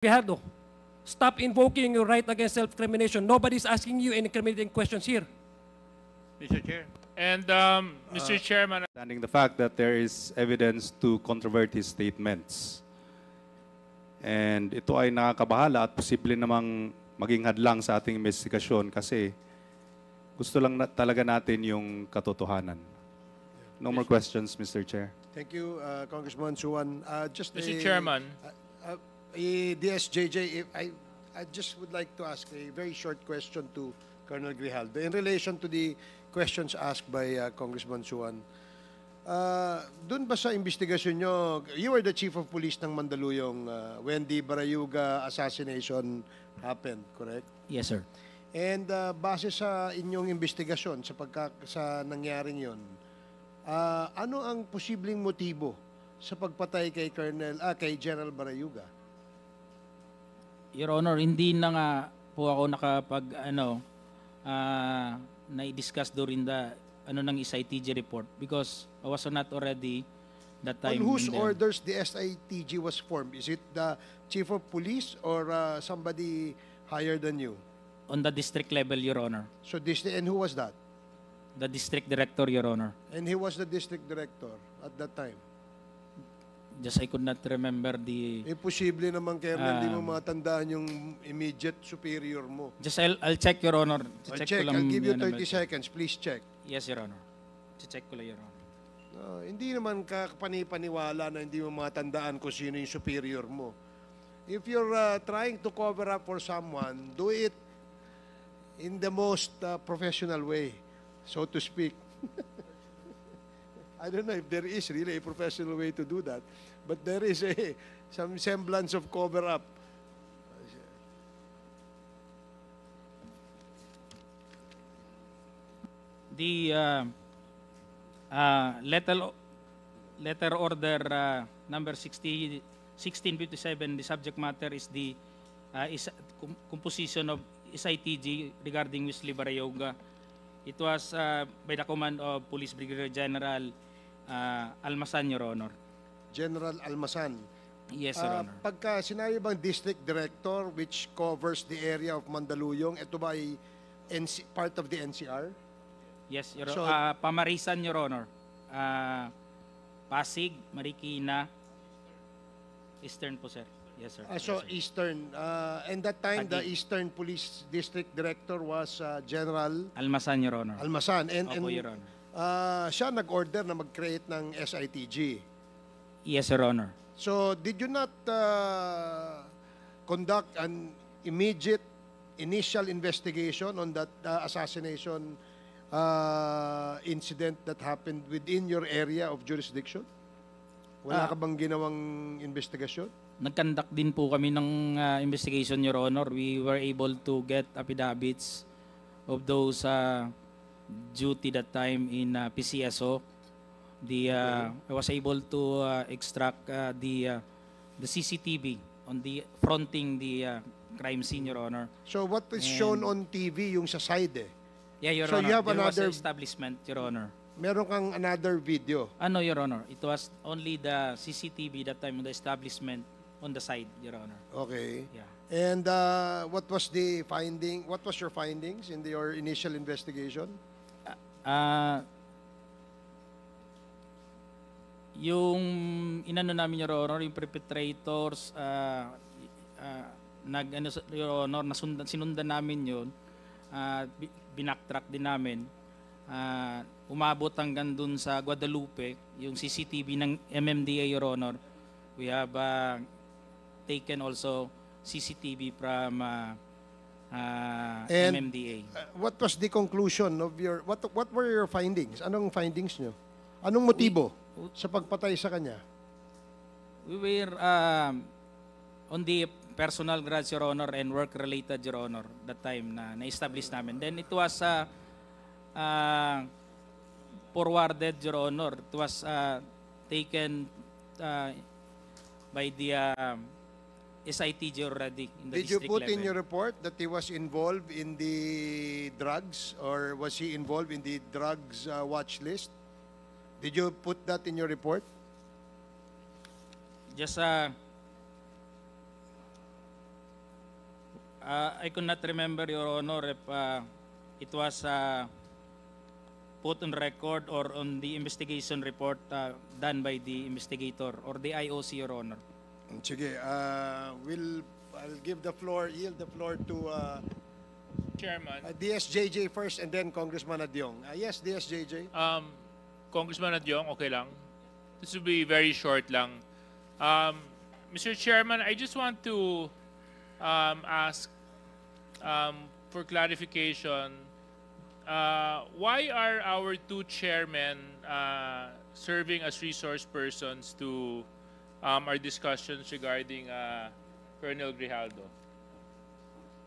Fajardo, stop invoking your right against self-incrimination. Nobody's asking you any incriminating questions here. Mr. Chair. And Mr. Chairman, Understanding the fact that there is evidence to controvert his statements. And ito ay nakakabahala at posible namang maging hadlang sa ating investigasyon kasi gusto lang talaga natin yung katotohanan. No more questions, Mr. Chair. Thank you, Congressman Suwan. Just Mr. Chairman. DSJJ, I just would like to ask a very short question to Colonel Grijaldo in relation to the questions asked by Congressman Suwan. Doon ba sa investigasyon nyo, you were the chief of police ng Mandaluyong when the Barayuga assassination happened, correct? Yes, sir. And base sa inyong investigasyon sa nangyaring yon, ano ang posibleng motibo sa pagpatay kay kay General Barayuga? Your Honor, hindi na nga po ako na-discuss during the ng SITG report because I was not already that time. On whose orders the SITG was formed? Is it the chief of police or somebody higher than you? On the district level, Your Honor. So and who was that? The district director, Your Honor. And he was the district director at that time? Just I could not remember the... Imposible naman, Colonel, hindi mo matandaan yung immediate superior mo. Just I'll check, Your Honor. Check. I'll give you 30 seconds. Please check. Yes, Your Honor. Check ko lang, Your Honor. Hindi naman kapani-paniwala na hindi mo matandaan kung sino yung superior mo. If you're trying to cover up for someone, do it in the most professional way, so to speak. I don't know if there is really a professional way to do that, but there is some semblance of cover-up. The letter order number 1657, the subject matter is the composition of SITG regarding Wesley Barayuga. It was by the command of Police Brigadier General Almasan, Your Honor. General Almasan. Yes, Your Honor. Pagka sinabi bang district director which covers the area of Mandaluyong, ito ba ay part of the NCR? Yes, Your So, Honor. Pamarisan, Your Honor. Pasig, Marikina, Eastern po, sir. Yes, sir. So Yes, sir. Eastern. And that time, the Taguig. Eastern Police District Director was General Almasan, Your Honor. Almasan. Opo, Your Honor. Siya nag-order na mag-create ng SITG. Yes, Your Honor. So, did you not conduct an immediate initial investigation on that assassination incident that happened within your area of jurisdiction? Wala ka bang ginawang investigasyon? Nag-conduct din po kami ng investigation, Your Honor. We were able to get affidavits of those duty that time in PCSO. I was able to extract the CCTV on the fronting the crime scene, Your Honor. So, what is shown on TV yung sa side Yeah, Your So Honor. you have There was another- an establishment, Your Honor. Meron kang another video. Ano, Your Honor? It was only the CCTV that time on the establishment on the side, Your Honor. Okay. Yeah. And what was the finding? What was your findings in your initial investigation? Yung inano namin, Your Honor, yung perpetrators, Your Honor, sinundan namin yun, binacktrack din namin, umabot hanggang dun sa Guadalupe, yung CCTV ng MMDA, Your Honor. We have taken also CCTV from And, MMDA. What was the conclusion of your what were your findings? Anong findings nyo? Anong motibo sa pagpatay sa kanya? We were on the personal grudge, Your Honor, and work-related, Your Honor, that time na-establish namin. Then it was forwarded, Your Honor. It was taken by the SITG already in the Did you district put level. in your report that he was involved in the drugs or was he involved in the drugs watch list? Did you put that in your report? Just I could not remember, Your Honor, if it was put on record or on the investigation report done by the investigator or the IOC, Your Honor. Sige, I'll give the floor, yield the floor to Chairman. DSJJ first and then Congressman Adyong. Yes, DSJJ. Congressman Adyong, okay lang. This will be very short lang. Mr. Chairman, I just want to ask for clarification. Why are our two chairmen serving as resource persons to our discussions regarding Colonel Grijaldo?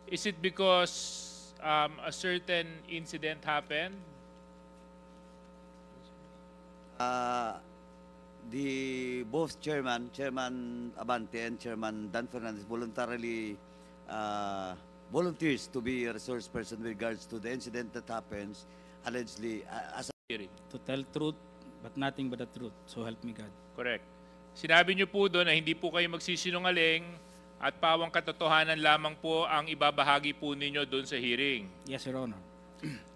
Is it because a certain incident happened? The both Chairman Abante and Chairman Dan Fernandez voluntarily volunteers to be a resource person with regards to the incident that happens allegedly as Hearing. To tell truth, but nothing but the truth. So help me God. Correct. Sinabi niyo po doon na hindi po kayo magsisinungaling at pawang katotohanan lamang po ang ibabahagi po ninyo doon sa hearing. Yes, Your Honor.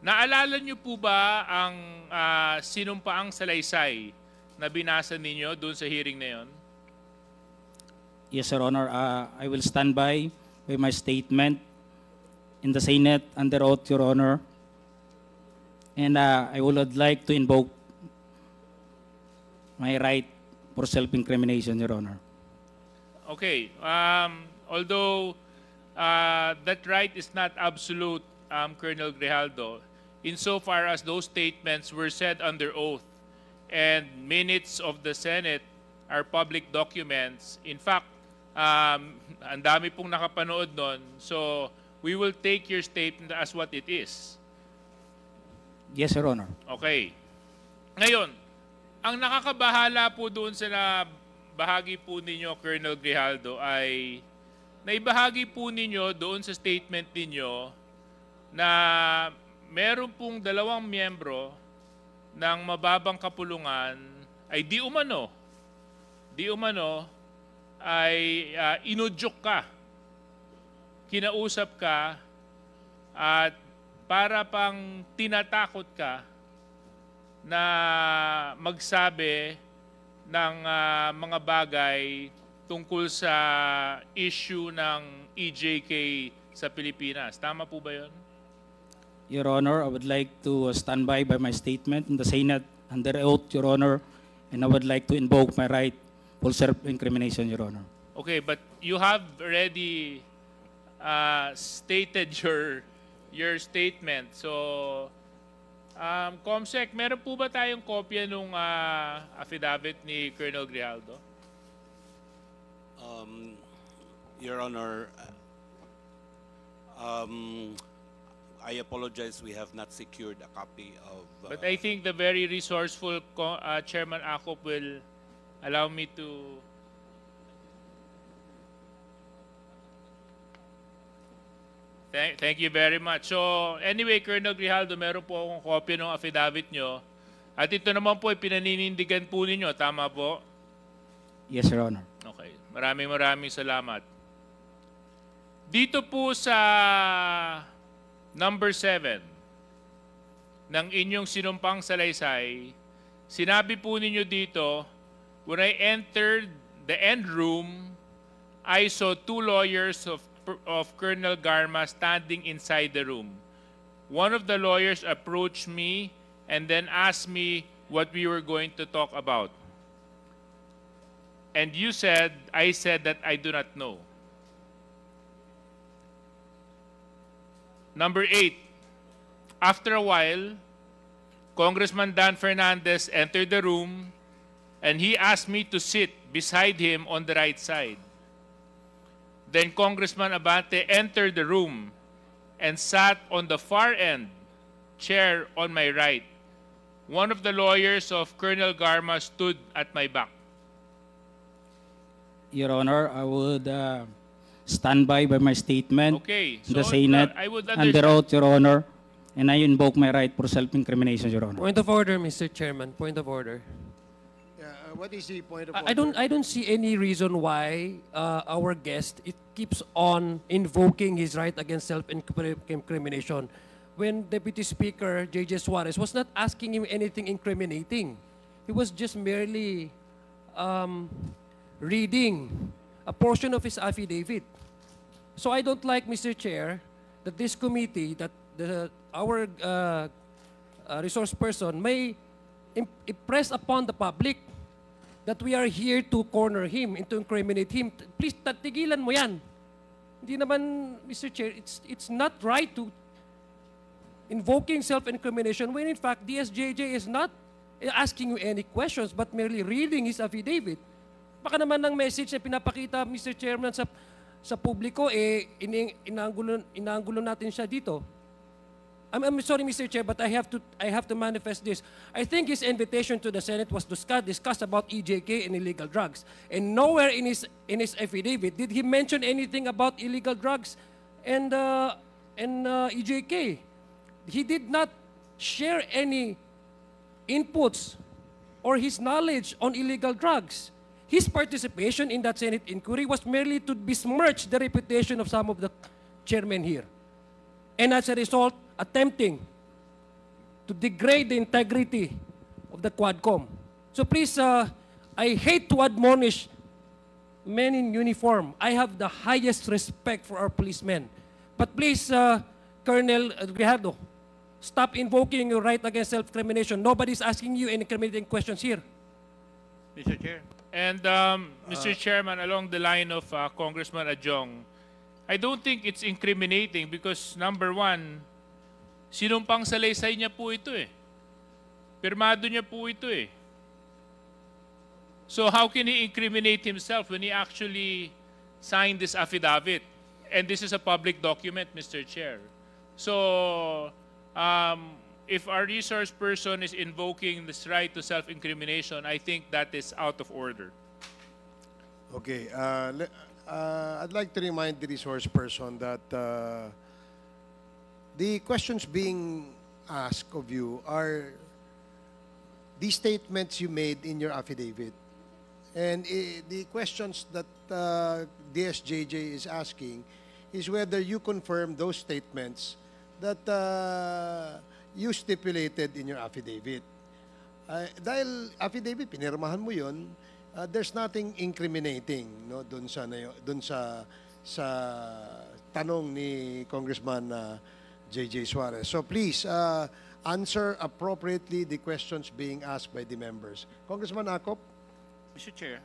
Naalala niyo po ba ang sinumpaang salaysay na binasa ninyo doon sa hearing na yon? Yes, Your Honor. I will stand by my statement in the Senate under oath, Your Honor. And I would like to invoke my right for self-incrimination, Your Honor. Okay. Although that right is not absolute, Colonel Grijaldo, insofar as those statements were said under oath and minutes of the Senate are public documents. In fact, ang dami pong nakapanood nun. So, we will take your statement as what it is. Yes, Your Honor. Okay. Ngayon, ang nakakabahala po doon sa bahagi po ninyo, Colonel Grijaldo, ay naibahagi po ninyo doon sa statement ninyo na meron pong 2 miyembro ng mababang kapulungan ay di umano ay inudyok ka, kinausap ka, at para pang tinatakot ka na magsabi ng mga bagay tungkol sa issue ng EJK sa Pilipinas. Tama po ba yun? Your Honor, I would like to stand by my statement in the Senate under oath, Your Honor, and I would like to invoke my right for self-incrimination, Your Honor. Okay, but you have already stated your statement. So, Comsec, meron po ba tayong kopya nung affidavit ni Colonel Grijaldo? Your Honor, I apologize, we have not secured a copy of... But I think the very resourceful Chairman Acop will allow me to... Thank you very much. So, anyway, Colonel Grijaldo, meron po akong kopya ng affidavit nyo. At ito naman po ay pinaninindigan po ninyo. Tama po? Yes, Your Honor. Okay. Maraming salamat. Dito po sa number 7 ng inyong sinumpang salaysay, sinabi po ninyo dito, when I entered the end room, I saw 2 lawyers of Colonel Garma standing inside the room. One of the lawyers approached me and then asked me what we were going to talk about. And I said that I do not know. Number 8, after a while, Congressman Dan Fernandez entered the room and he asked me to sit beside him on the right side. Then Congressman Abante entered the room and sat on the far end chair on my right. One of the lawyers of Colonel Garma stood at my back. Your Honor, I would stand by my statement Okay, in the so Senate I would under understand. oath, Your Honor, and I invoke my right for self-incrimination, Your Honor. Point of order, Mr. Chairman. Point of order. Yeah, What is the point of I don't see any reason why our guest it keeps on invoking his right against self-incrimination when Deputy Speaker J.J. Suarez was not asking him anything incriminating. He was just merely reading a portion of his affidavit. So I don't like, Mr. Chair, that this committee, that our resource person may impress upon the public that we are here to corner him and to incriminate him. Please, tigilan mo yan. Hindi naman, Mr. Chair, it's not right to invoking self-incrimination when in fact DSJJ is not asking you any questions but merely reading his affidavit. Baka naman ng message na pinapakita, Mr. Chairman, sa publiko, inaanggulo natin siya dito. I'm sorry, Mr. Chair, but I have to manifest this. I think his invitation to the Senate was discussed about EJK and illegal drugs. And nowhere in his affidavit did he mention anything about illegal drugs and EJK. He did not share any inputs or his knowledge on illegal drugs. His participation in that Senate inquiry was merely to besmirch the reputation of some of the chairmen here. And as a result, attempting to degrade the integrity of the Quadcom. So please, I hate to admonish men in uniform. I have the highest respect for our policemen. But please, Colonel Grijaldo, stop invoking your right against self-incrimination. Nobody's asking you any incriminating questions here. Mr. Chair. And Mr. Chairman, along the line of Congressman Adjong, I don't think it's incriminating because number one, sinumpang salaysay niya po ito eh. Pirmado niya po ito eh. So how can he incriminate himself when he actually signed this affidavit? And this is a public document, Mr. Chair. So if our resource person is invoking this right to self-incrimination, I think that is out of order. Okay. I'd like to remind the resource person that the questions being asked of you are the statements you made in your affidavit. And the questions that DSJJ is asking is whether you confirm those statements that you stipulated in your affidavit. Dahil affidavit, pinirmahan mo yun, there's nothing incriminating no doon sa tanong ni Congressman J.J. Suarez. So please answer appropriately the questions being asked by the members. Congressman Acop? Mr. Chair,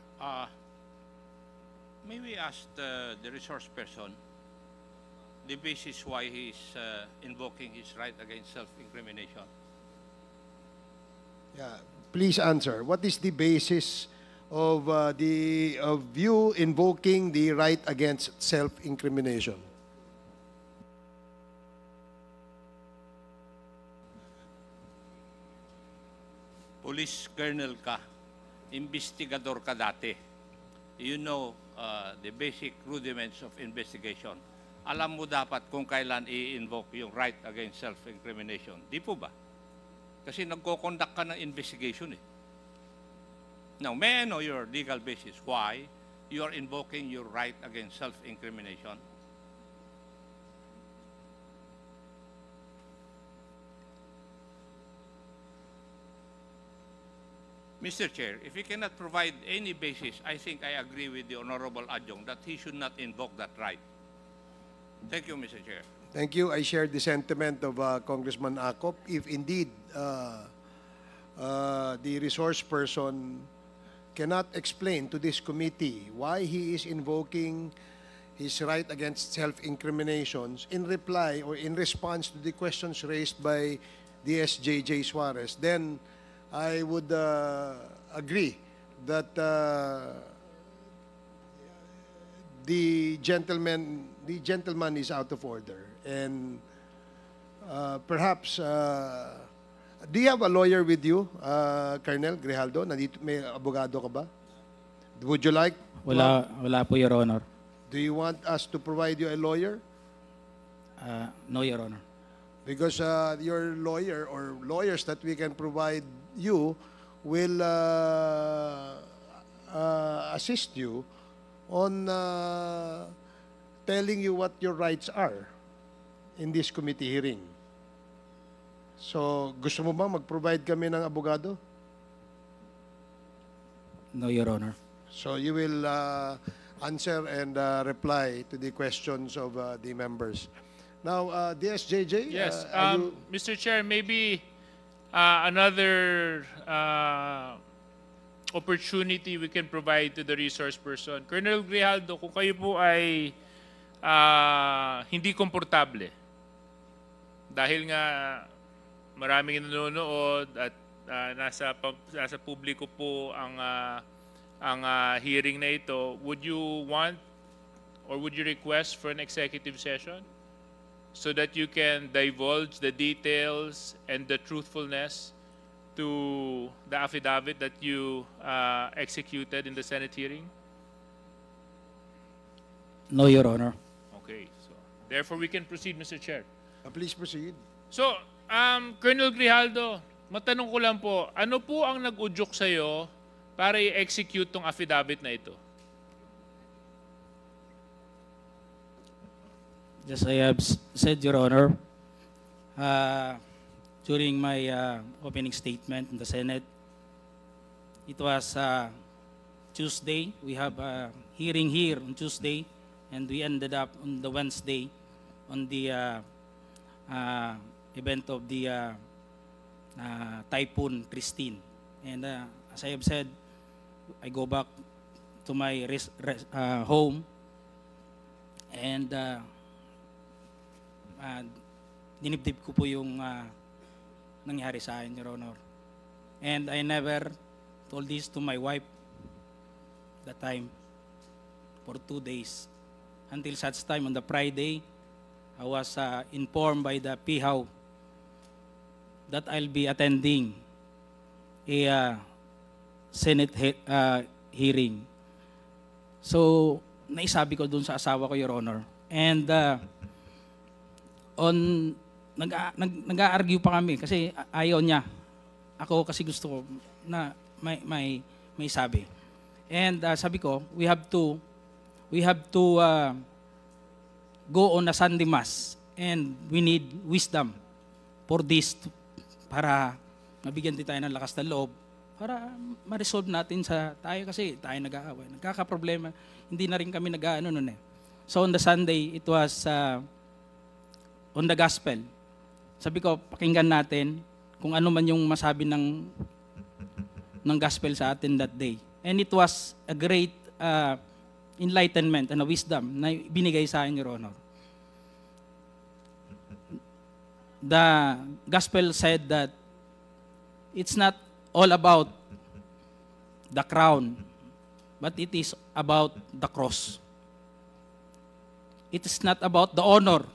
may we ask the resource person the basis why he is invoking his right against self-incrimination? Yeah, please answer. What is the basis of you invoking the right against self-incrimination? Police colonel ka, investigador ka dati. You know the basic rudiments of investigation. Alam mo dapat kung kailan i-invoke yung right against self-incrimination. Di po ba? Kasi nagko-conduct ka ng investigation eh. Now, may I know your legal basis why you are invoking your right against self-incrimination? Mr. Chair, if he cannot provide any basis, I think I agree with the Honorable Adjong that he should not invoke that right. Thank you, Mr. Chair. Thank you. I share the sentiment of Congressman Acop. If indeed the resource person cannot explain to this committee why he is invoking his right against self-incriminations in reply or in response to the questions raised by DSJJ Suarez, then I would agree that the gentleman is out of order. And perhaps, do you have a lawyer with you, Colonel Grijaldo? Nandito, may abogado ka ba? Would you like? Wala po, Your Honor. Do you want us to provide you a lawyer? No, Your Honor. Because your lawyer or lawyers that we can provide you will assist you on telling you what your rights are in this committee hearing. So, gusto mo ba mag-provide kami ng abogado? No, Your Honor. So, you will answer and reply to the questions of the members. Now, DSJJ, Yes, are you... Mr. Chair, maybe another opportunity we can provide to the resource person. Colonel Grijaldo, kung kayo po ay hindi komportable, dahil nga maraming nanonood at nasa publiko po ang hearing na ito, would you want or would you request for an executive session so that you can divulge the details and the truthfulness to the affidavit that you executed in the Senate hearing? No, Your Honor. Okay, so therefore we can proceed, Mr. Chair. Please proceed. So, Colonel Grijaldo, matanong ko lang po, ano po ang nag-udyok sa'yo para i-execute tong affidavit na ito? Just I have said, Your Honor, during my opening statement in the Senate, it was Tuesday. We have a hearing here on Tuesday, and we ended up on the Wednesday on the event of the Typhoon Christine. And as I have said, I go back to my home, and dinibdib ko po yung nangyari sa akin, Your Honor. And I never told this to my wife that time for 2 days. Until such time on the Friday, I was informed by the PIHAW that I'll be attending a Senate hearing. So, naisabi ko dun sa asawa ko, Your Honor. And nag-a-argue pa kami kasi ayaw niya. Ako kasi gusto ko na may sabi. And sabi ko, we have to go on a Sunday Mass, and we need wisdom for this para mabigyan din tayo ng lakas ng loob para ma-resolve natin sa tayo kasi tayo nag-aaway. Nagkakaproblema. Hindi na rin kami nag-aano nun eh. So on the Sunday, it was on the gospel. Sabi ko, pakinggan natin kung ano man yung masabi ng gospel sa atin that day. And it was a great enlightenment and a wisdom na binigay sa akin, Your Honor. The gospel said that it's not all about the crown, but it is about the cross. It is not about the honor,